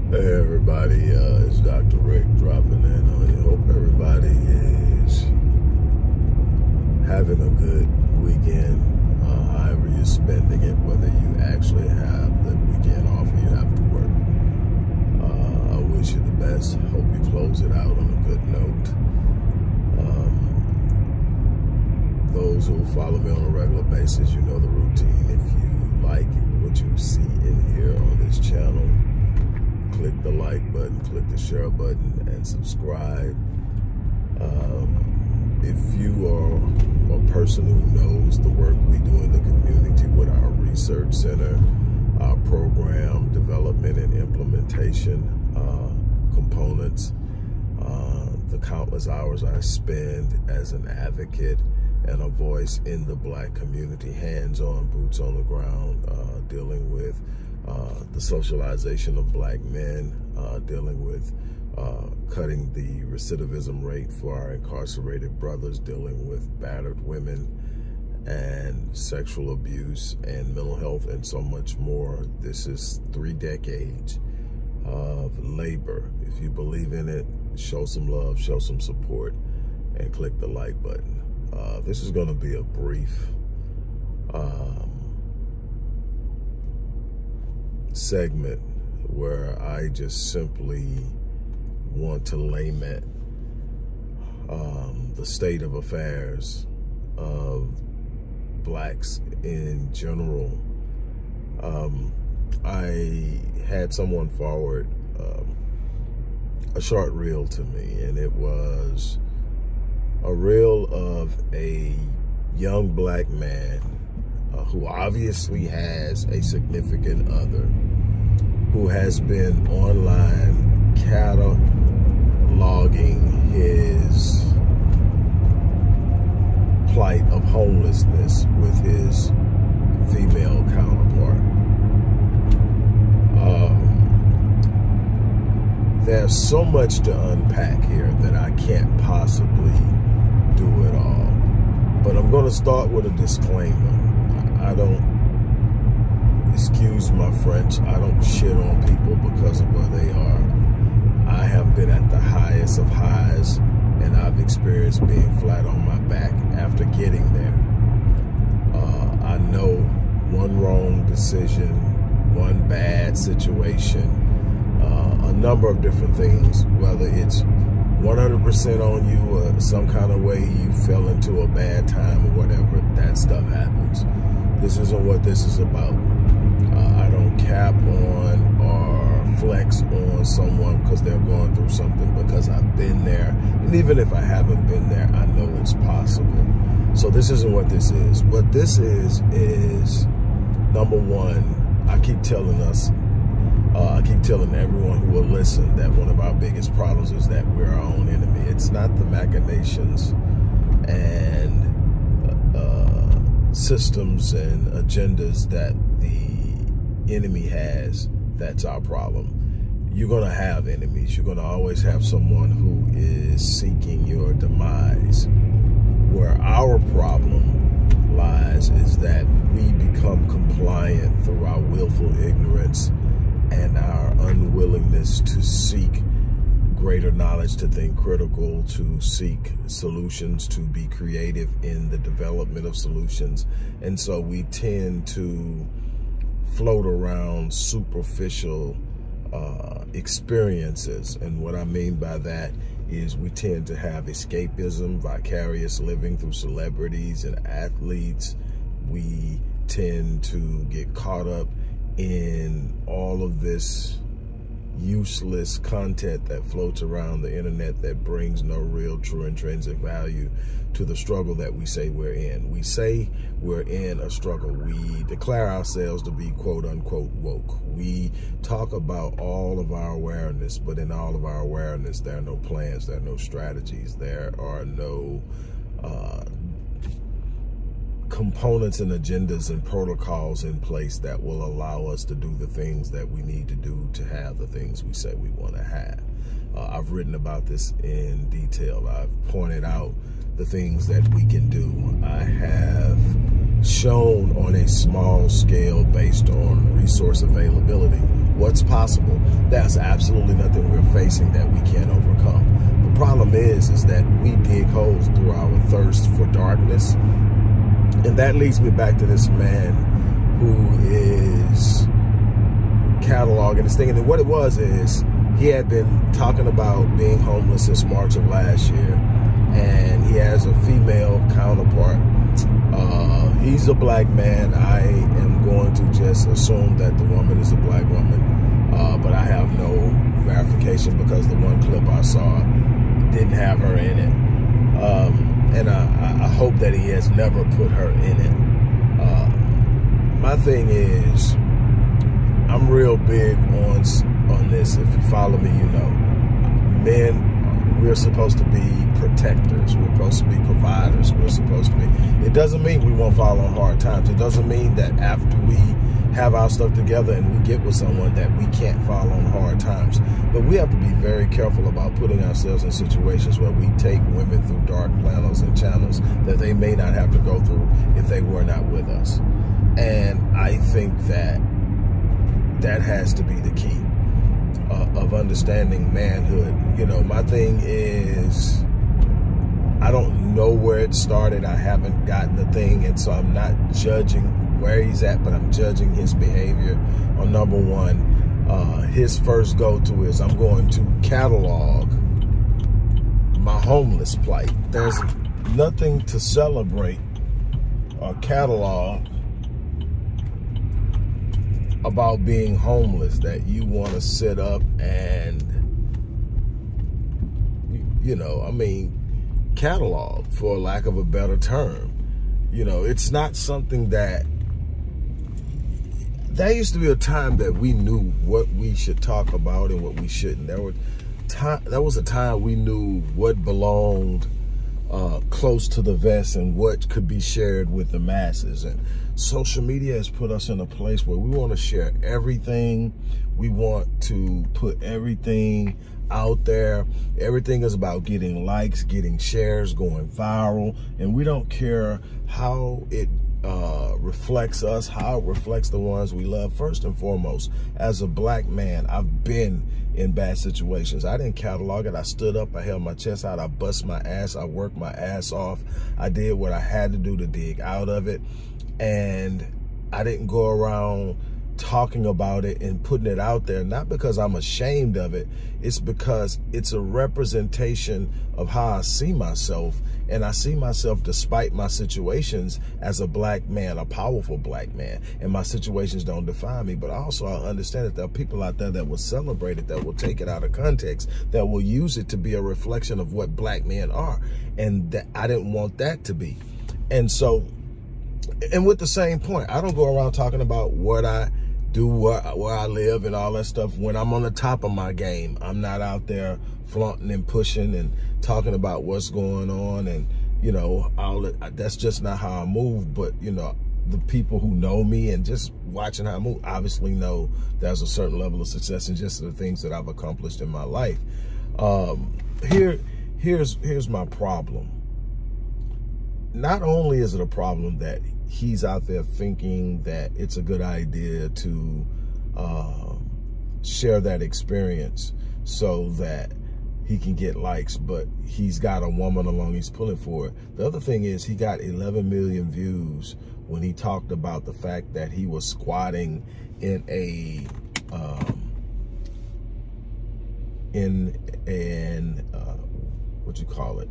Hey everybody, it's Dr. Rick dropping in on you. Hope everybody is having a good weekend, however you're spending it, whether you actually have the weekend off or you have to work. I wish you the best. Hope you close it out on a good note. Those who follow me on a regular basis, you know the routine. If you like what you see in here on this channel, click the like button, click the share button, and subscribe. If you are a person who knows the work we do in the community with our research center, our program development and implementation components, the countless hours I spend as an advocate and a voice in the Black community, hands-on, boots on the ground, dealing with the socialization of Black men, dealing with cutting the recidivism rate for our incarcerated brothers, dealing with battered women and sexual abuse and mental health and so much more. This is 3 decades of labor. If you believe in it, show some love, show some support, and click the like button. This is going to be a brief segment where I just simply want to lament the state of affairs of Blacks in general. I had someone forward a short reel to me, and it was a reel of a young Black man who obviously has a significant other, who has been online cataloging his plight of homelessness with his female counterpart. There's so much to unpack here that I can't possibly do it all. But I'm going to start with a disclaimer. I don't, excuse my French, I don't shit on people because of where they are. I have been at the highest of highs, and I've experienced being flat on my back after getting there. I know one wrong decision, one bad situation, a number of different things, whether it's 100% on you or some kind of way you fell into a bad time or whatever, that stuff happens. This isn't what this is about. I don't cap on or flex on someone because they're going through something, because I've been there. And even if I haven't been there, I know it's possible. So this isn't what this is. What this is number one, I keep telling us, I keep telling everyone who will listen that one of our biggest problems is that we're our own enemy. It's not the machinations and systems and agendas that the enemy has that's our problem. You're going to have enemies. You're going to always have someone who is seeking your demise. Where our problem lies is that we become compliant through our willful ignorance and our unwillingness to seek greater knowledge, to think critical, to seek solutions, to be creative in the development of solutions. And so we tend to float around superficial experiences. And what I mean by that is we tend to have escapism, vicarious living through celebrities and athletes. We tend to get caught up in all of this useless content that floats around the internet that brings no real, true, intrinsic value to the struggle that we say we're in. We say we're in a struggle. We declare ourselves to be quote unquote woke. We talk about all of our awareness, but in all of our awareness, there are no plans, there are no strategies, there are no components and agendas and protocols in place that will allow us to do the things that we need to do to have the things we say we want to have. I've written about this in detail. I've pointed out the things that we can do. I have shown on a small scale based on resource availability. What's possible? That's absolutely nothing we're facing that we can't overcome. The problem is that we dig holes through our thirst for darkness. And that leads me back to this man who is cataloging this thing. And what it was is he had been talking about being homeless since March of last year. And he has a female counterpart. He's a black man. I am going to just assume that the woman is a black woman, but I have no verification because the one clip I saw didn't have her in it. And I hope that he has never put her in it. My thing is, I'm real big on this. If you follow me, you know, men, we're supposed to be protectors. We're supposed to be providers. We're supposed to be. It doesn't mean we won't fall on hard times. It doesn't mean that after we have our stuff together and we get with someone that we can't fall on hard times. But we have to be very careful about putting ourselves in situations where we take women through dark channels and channels that they may not have to go through if they were not with us. And I think that that has to be the key of understanding manhood. You know, my thing is, I don't know where it started. I haven't gotten the thing, and so I'm not judging where he's at, but I'm judging his behavior. On number one, his first go-to is, I'm going to catalog my homeless plight. There's nothing to celebrate or catalog about being homeless that you want to sit up and, you know, I mean, catalog, for lack of a better term. You know, it's not something that, there used to be a time that we knew what we should talk about and what we shouldn't. There was a time we knew what belonged close to the vest and what could be shared with the masses. And social media has put us in a place where we want to share everything. We want to put everything out there. Everything is about getting likes, getting shares, going viral. And we don't care how it reflects us, how it reflects the ones we love. First and foremost, as a black man, I've been in bad situations. I didn't catalog it. I stood up, I held my chest out, I bust my ass, I worked my ass off. I did what I had to do to dig out of it. And I didn't go around talking about it and putting it out there, not because I'm ashamed of it. It's because it's a representation of how I see myself. And I see myself, despite my situations, as a black man, a powerful black man. And my situations don't define me. But also I understand that there are people out there that will celebrate it, that will take it out of context, that will use it to be a reflection of what black men are. And that, I didn't want that to be. And so, and with the same point, I don't go around talking about what I do, where I live and all that stuff when I'm on the top of my game. I'm not out there flaunting and pushing and talking about what's going on, and, you know, that's just not how I move. But, you know, the people who know me and just watching how I move obviously know there's a certain level of success in just the things that I've accomplished in my life. Here's my problem. Not only is it a problem that he's out there thinking that it's a good idea to share that experience so that he can get likes, but he's got a woman along he's pulling for it. The other thing is, he got 11 million views when he talked about the fact that he was squatting in a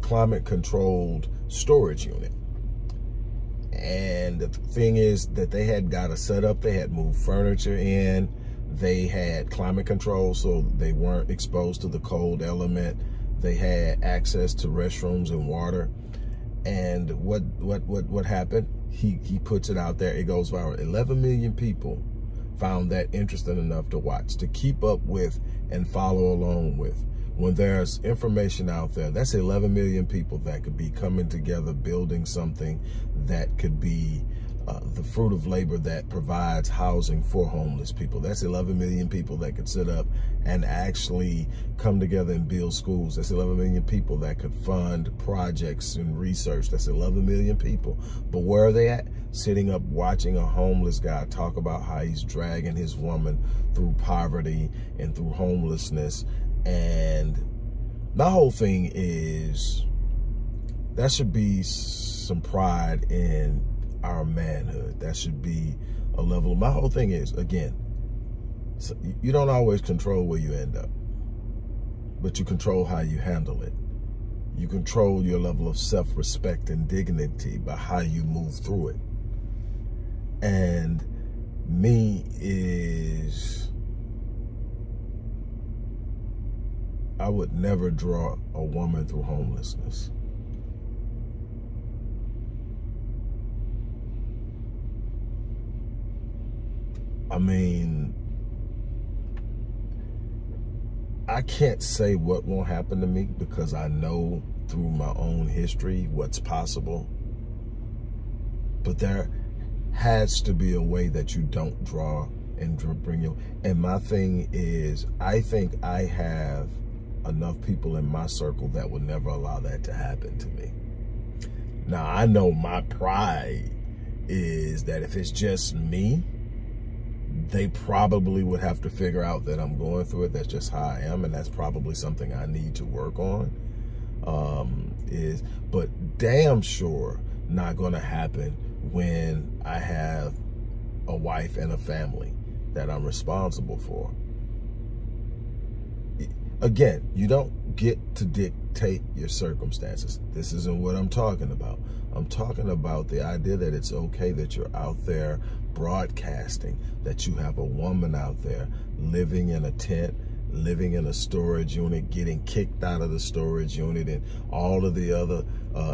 climate controlled storage unit. And the thing is that they had got a setup, they had moved furniture in, they had climate control so they weren't exposed to the cold element, they had access to restrooms and water. And what happened? He puts it out there, it goes viral. 11 million people found that interesting enough to watch, to keep up with and follow along with. When there's information out there, that's 11 million people that could be coming together, building something that could be the fruit of labor that provides housing for homeless people. That's 11 million people that could sit up and actually come together and build schools. That's 11 million people that could fund projects and research. That's 11 million people. But where are they at? Sitting up watching a homeless guy talk about how he's dragging his woman through poverty and through homelessness. And my whole thing is, that should be some pride in our manhood. That should be a level. My whole thing is, again, so you don't always control where you end up, but you control how you handle it. You control your level of self-respect and dignity by how you move through it. And me is, I would never draw a woman through homelessness. I mean, I can't say what won't happen to me because I know through my own history what's possible. But there has to be a way that you don't draw and bring you. And my thing is, I think I have enough people in my circle that would never allow that to happen to me. Now, I know my pride is that if it's just me, they probably would have to figure out that I'm going through it. That's just how I am, and that's probably something I need to work on. But damn sure not going to happen when I have a wife and a family that I'm responsible for. Again, you don't get to dictate your circumstances. This isn't what I'm talking about. I'm talking about the idea that it's okay that you're out there broadcasting, that you have a woman out there living in a tent, living in a storage unit, getting kicked out of the storage unit, and all of the other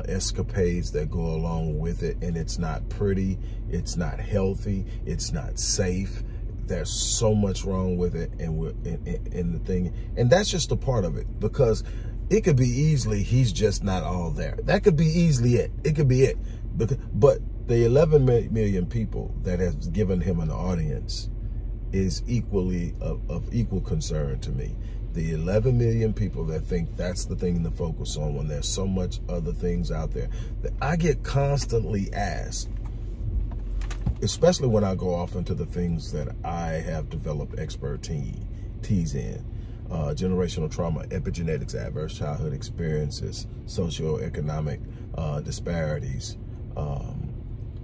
escapades that go along with it. And it's not pretty, it's not healthy, it's not safe. There's so much wrong with it, and we're in the thing, and that's just a part of it, because it could be easily he's just not all there. That could be easily it. It could be it. But the 11 million people that has given him an audience is equally of equal concern to me. The 11 million people that think that's the thing to focus on when there's so much other things out there that I get constantly asked, especially when I go off into the things that I have developed expertise in. Generational trauma, epigenetics, adverse childhood experiences, socioeconomic disparities,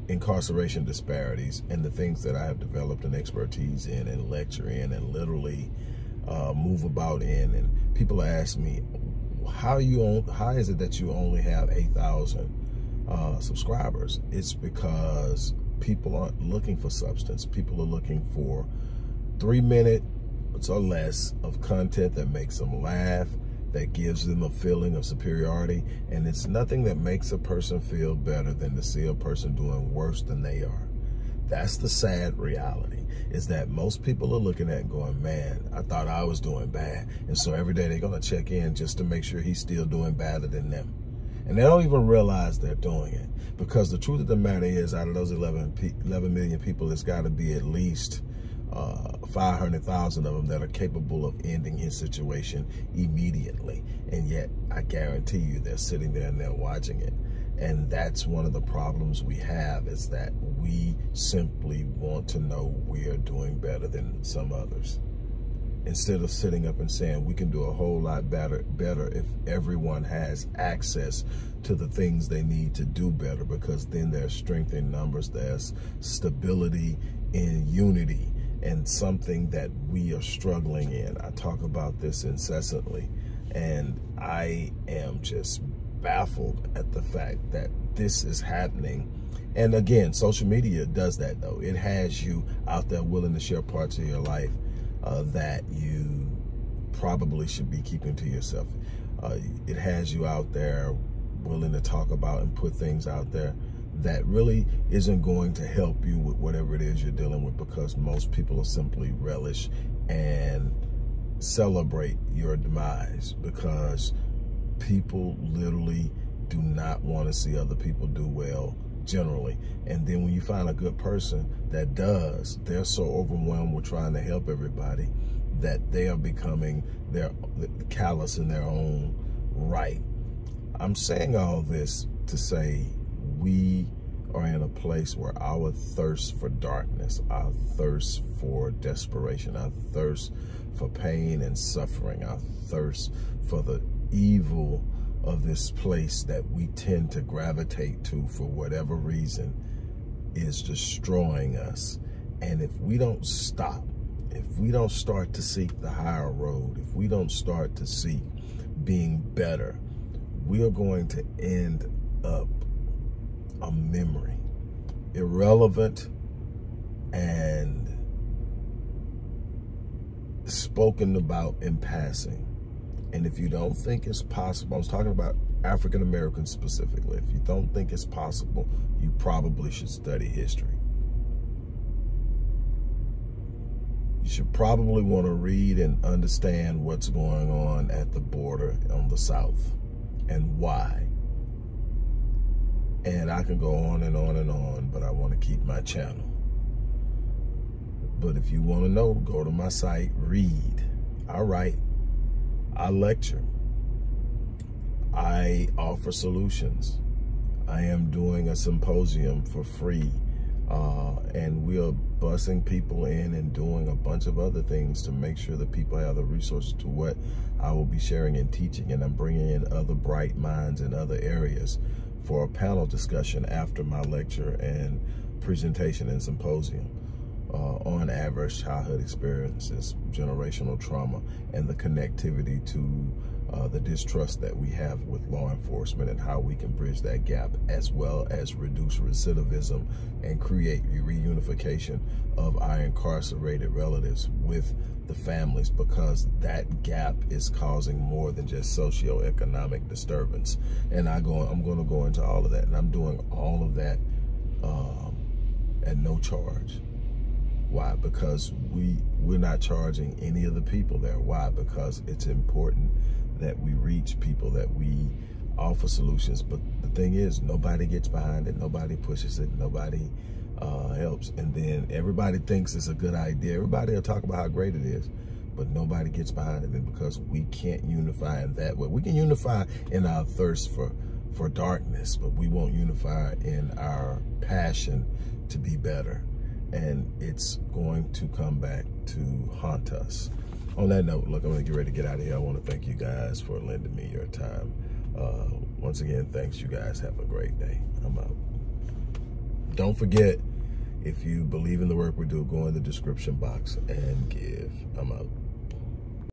incarceration disparities, and the things that I have developed an expertise in and lecture in and literally move about in. And people ask me, how is it that you only have 8,000 subscribers? It's because people aren't looking for substance. People are looking for 3 minutes or less of content that makes them laugh, that gives them a feeling of superiority. And it's nothing that makes a person feel better than to see a person doing worse than they are. That's the sad reality, is that most people are looking at it going, man, I thought I was doing bad. And so every day they're going to check in just to make sure he's still doing better than them. And they don't even realize they're doing it, because the truth of the matter is, out of those 11 million people, it's got to be at least 500,000 of them that are capable of ending his situation immediately. And yet, I guarantee you, they're sitting there and they're watching it. And that's one of the problems we have, is that we simply want to know we are doing better than some others, instead of sitting up and saying we can do a whole lot better if everyone has access to the things they need to do better, because then there's strength in numbers, there's stability in unity, and something that we are struggling in. I talk about this incessantly, and I am just baffled at the fact that this is happening. And again, social media does that, though. It has you out there willing to share parts of your life that you probably should be keeping to yourself. It has you out there willing to talk about and put things out there that really isn't going to help you with whatever it is you're dealing with, because most people will simply relish and celebrate your demise, because people literally do not want to see other people do well. generally. And then when you find a good person that does, they're so overwhelmed with trying to help everybody that they are becoming callous in their own right. I'm saying all this to say we are in a place where our thirst for darkness, our thirst for desperation, our thirst for pain and suffering, our thirst for the evil of this place that we tend to gravitate to for whatever reason is destroying us. And if we don't stop, if we don't start to seek the higher road, if we don't start to seek being better, we are going to end up a memory, irrelevant and spoken about in passing. And if you don't think it's possible, I was talking about African Americans specifically, if you don't think it's possible, you probably should study history. You should probably want to read and understand what's going on at the border on the South and why. And I can go on and on and on, but I want to keep my channel. But if you want to know, go to my site, read. I write, I lecture, I offer solutions. I am doing a symposium for free, and we are busing people in and doing a bunch of other things to make sure that people have the resources to what I will be sharing and teaching. And I'm bringing in other bright minds in other areas for a panel discussion after my lecture and presentation and symposium on adverse childhood experiences, generational trauma, and the connectivity to the distrust that we have with law enforcement and how we can bridge that gap, as well as reduce recidivism and create reunification of our incarcerated relatives with the families, because that gap is causing more than just socioeconomic disturbance. And I'm going to go into all of that, and I'm doing all of that at no charge. Why? Because we're not charging any of the people there. Why? Because it's important that we reach people, that we offer solutions. But the thing is, nobody gets behind it, nobody pushes it, nobody helps. And then everybody thinks it's a good idea. Everybody will talk about how great it is, but nobody gets behind it. And because we can't unify in that way. We can unify in our thirst for darkness, but we won't unify in our passion to be better. And it's going to come back to haunt us. On that note, look, I'm going to get ready to get out of here. I want to thank you guys for lending me your time. Once again, thanks. You guys have a great day. I'm out. Don't forget, if you believe in the work we do, go in the description box and give. I'm out.